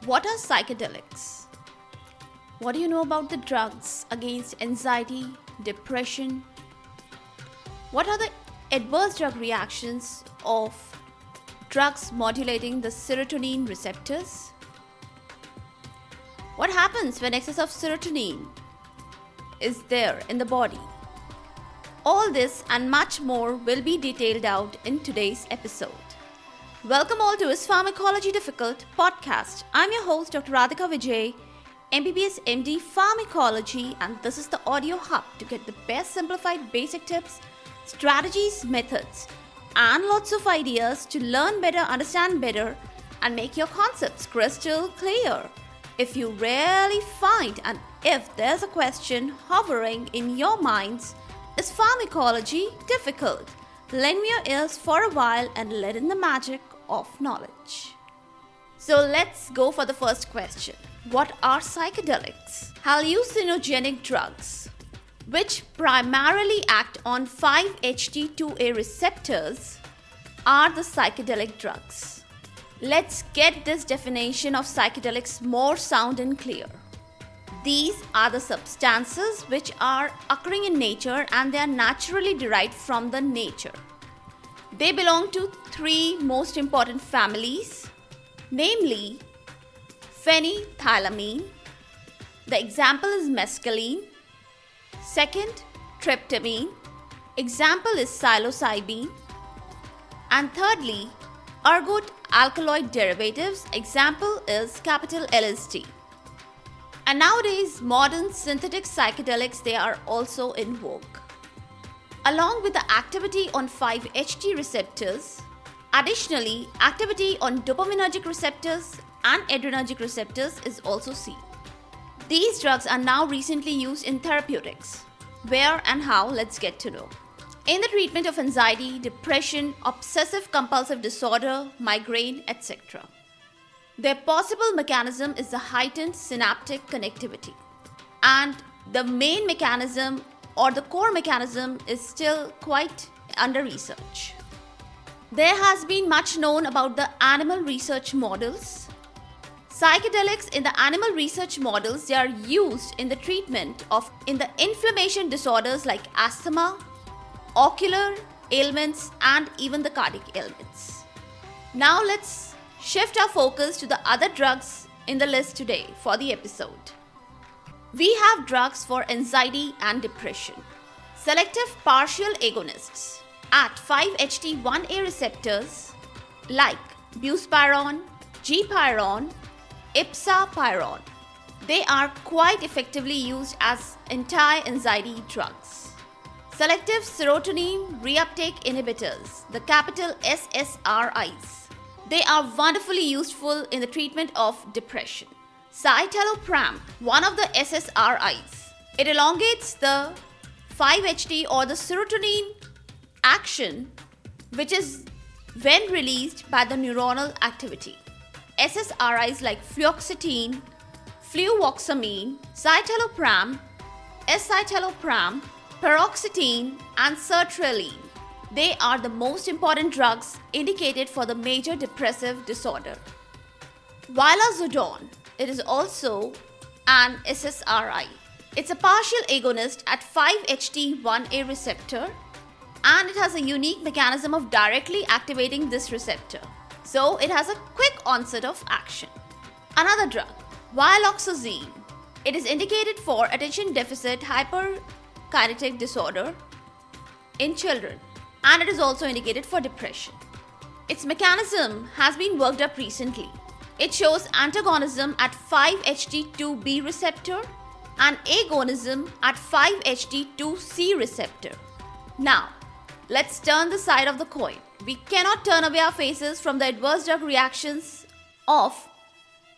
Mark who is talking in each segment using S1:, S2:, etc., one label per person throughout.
S1: What are psychedelics? What do you know about the drugs against anxiety, depression? What are the adverse drug reactions of drugs modulating the serotonin receptors? What happens when excess of serotonin is there in the body? All this and much more will be detailed out in today's episode. Welcome all to his Pharmacology Difficult podcast. I'm your host, Dr. Radhika Vijay, MBBS MD Pharmacology, and this is the audio hub to get the best simplified basic tips, strategies, methods, and lots of ideas to learn better, understand better, and make your concepts crystal clear. If you really find and if there's a question hovering in your minds, is pharmacology difficult? Lend me your ears for a while and let in the magic of knowledge. So let's go for the first question. What are psychedelics? Hallucinogenic drugs, which primarily act on 5-HT2A receptors, are the psychedelic drugs. Let's get this definition of psychedelics more sound and clear. These are the substances which are occurring in nature and they are naturally derived from the nature. They belong to three most important families, namely phenethylamine. The example is mescaline. Second, tryptamine. Example is psilocybin. And thirdly, ergot alkaloid derivatives. Example is capital LSD. And nowadays, modern synthetic psychedelics, they are also in vogue. Along with the activity on 5-HT receptors, additionally, activity on dopaminergic receptors and adrenergic receptors is also seen. These drugs are now recently used in therapeutics. Where and how, let's get to know. In the treatment of anxiety, depression, obsessive compulsive disorder, migraine, etc. Their possible mechanism is the heightened synaptic connectivity. And the main mechanism or the core mechanism is still quite under research. There has been much known about the animal research models. Psychedelics in the animal research models, they are used in the treatment of the inflammation disorders like asthma, ocular ailments, and even the cardiac ailments. Now let's shift our focus to the other drugs in the list today for the episode. We have drugs for anxiety and depression. Selective partial agonists at 5-HT1A receptors like buspirone, gpirone, ipsapirone. They are quite effectively used as anti-anxiety drugs. Selective serotonin reuptake inhibitors, the capital SSRIs. They are wonderfully useful in the treatment of depression. Citalopram, one of the SSRIs. It elongates the 5-HT or the serotonin action, which is when released by the neuronal activity. SSRIs like fluoxetine, fluvoxamine, citalopram, escitalopram, paroxetine, and sertraline. They are the most important drugs indicated for the major depressive disorder. Vilazodone, it is also an SSRI. It's a partial agonist at 5-HT1A receptor and it has a unique mechanism of directly activating this receptor. So it has a quick onset of action. Another drug, viloxazine. It is indicated for attention deficit hyperkinetic disorder in children. And it is also indicated for depression. Its mechanism has been worked up recently. It shows antagonism at 5-HT2B receptor and agonism at 5-HT2C receptor. Now, let's turn the side of the coin. We cannot turn away our faces from the adverse drug reactions of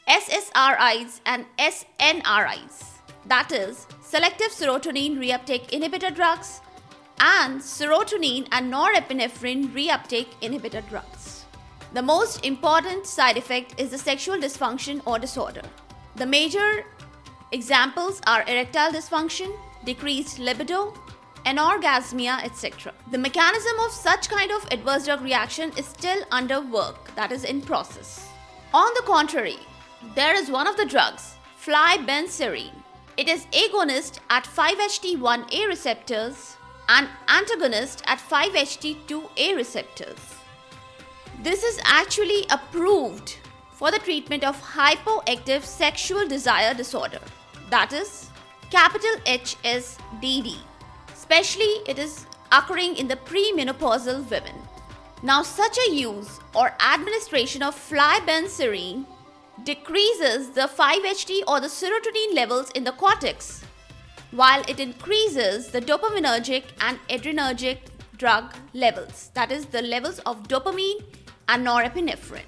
S1: SSRIs and SNRIs. That is, selective serotonin reuptake inhibitor drugs and serotonin and norepinephrine reuptake inhibitor drugs. The most important side effect is the sexual dysfunction or disorder. The major examples are erectile dysfunction, decreased libido, anorgasmia, etc. The mechanism of such kind of adverse drug reaction is still under work, that is in process. On the contrary, There is one of the drugs, flybenserine. It is agonist at 5-HT1A receptors and antagonist at 5-HT2A receptors. This is actually approved for the treatment of hypoactive sexual desire disorder, that is capital HSDD. Especially it is occurring in the premenopausal women. Now such a use or administration of flybenserine decreases the 5-HT or the serotonin levels in the cortex, while it increases the dopaminergic and adrenergic drug levels, that is the levels of dopamine and norepinephrine.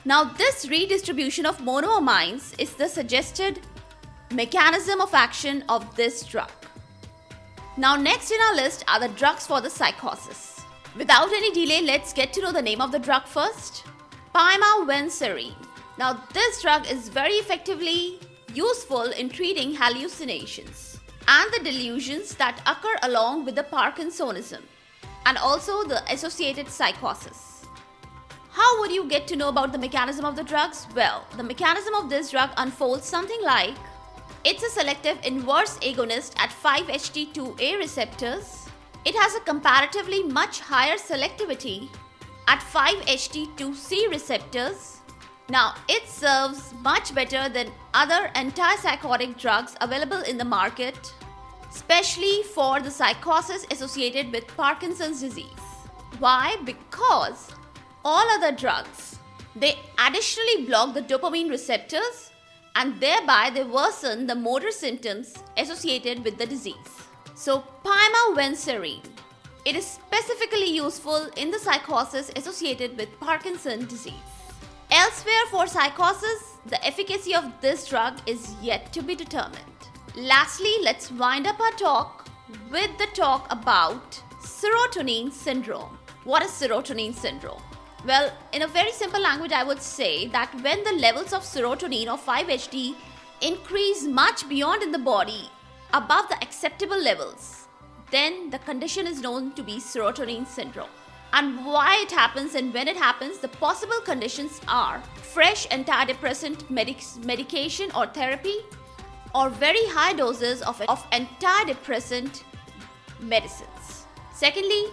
S1: Now this redistribution of monoamines is the suggested mechanism of action of this drug. Now next in our list are the drugs for the psychosis. Without any delay, let's get to know the name of the drug first. Pimavanserin. Now this drug is very effectively useful in treating hallucinations and the delusions that occur along with the Parkinsonism and also the associated psychosis. How would you get to know about the mechanism of the drugs? Well, the mechanism of this drug unfolds something like it's a selective inverse agonist at 5-HT2A receptors. It has a comparatively much higher selectivity at 5-HT2C receptors. Now, it serves much better than other antipsychotic drugs available in the market, especially for the psychosis associated with Parkinson's disease. Why? Because all other drugs, they additionally block the dopamine receptors and thereby they worsen the motor symptoms associated with the disease. So, pimavanserin, it is specifically useful in the psychosis associated with Parkinson's disease. Elsewhere for psychosis, the efficacy of this drug is yet to be determined. Lastly, let's wind up our talk with the talk about serotonin syndrome. What is serotonin syndrome? Well, in a very simple language, I would say that when the levels of serotonin or 5-HT increase much beyond in the body above the acceptable levels, then the condition is known to be serotonin syndrome. And why it happens and when it happens, the possible conditions are fresh antidepressant medication or therapy or very high doses of antidepressant medicines. Secondly,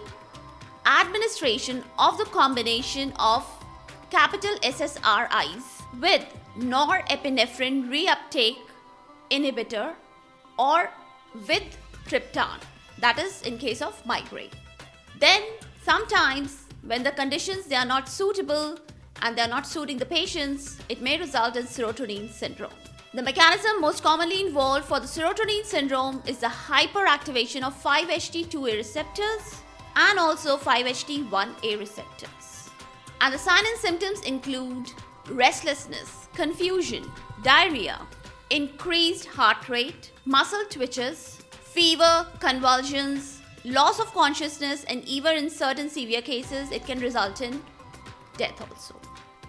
S1: administration of the combination of capital SSRIs with norepinephrine reuptake inhibitor or with triptan, that is in case of migraine. Then sometimes when the conditions they are not suitable and they are not suiting the patients, it may result in serotonin syndrome. The mechanism most commonly involved for the serotonin syndrome is the hyperactivation of 5-HT2A receptors and also 5-HT1A receptors. And the signs and symptoms include restlessness, confusion, diarrhea, increased heart rate, muscle twitches, fever, convulsions, loss of consciousness, and even in certain severe cases, it can result in death also.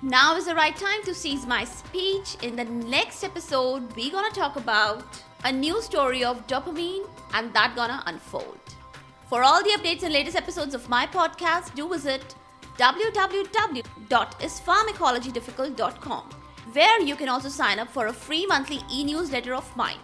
S1: Now is the right time to seize my speech. In the next episode, we're gonna talk about a new story of dopamine and that gonna unfold. For all the updates and latest episodes of my podcast, do visit www.ispharmacologydifficult.com, where you can also sign up for a free monthly e-newsletter of mine.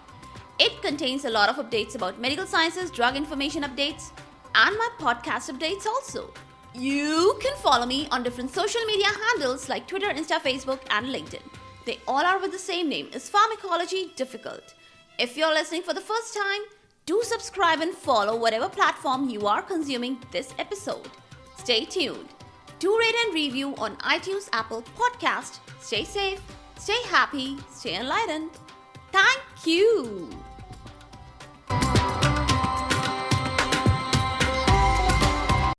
S1: It contains a lot of updates about medical sciences, drug information updates, and my podcast updates also. You can follow me on different social media handles like Twitter, Insta, Facebook, and LinkedIn. They all are with the same name, is Pharmacology Difficult. If you're listening for the first time, do subscribe and follow whatever platform you are consuming this episode. Stay tuned. Do rate and review on iTunes, Apple Podcast. Stay safe, stay happy, stay enlightened. Thank you.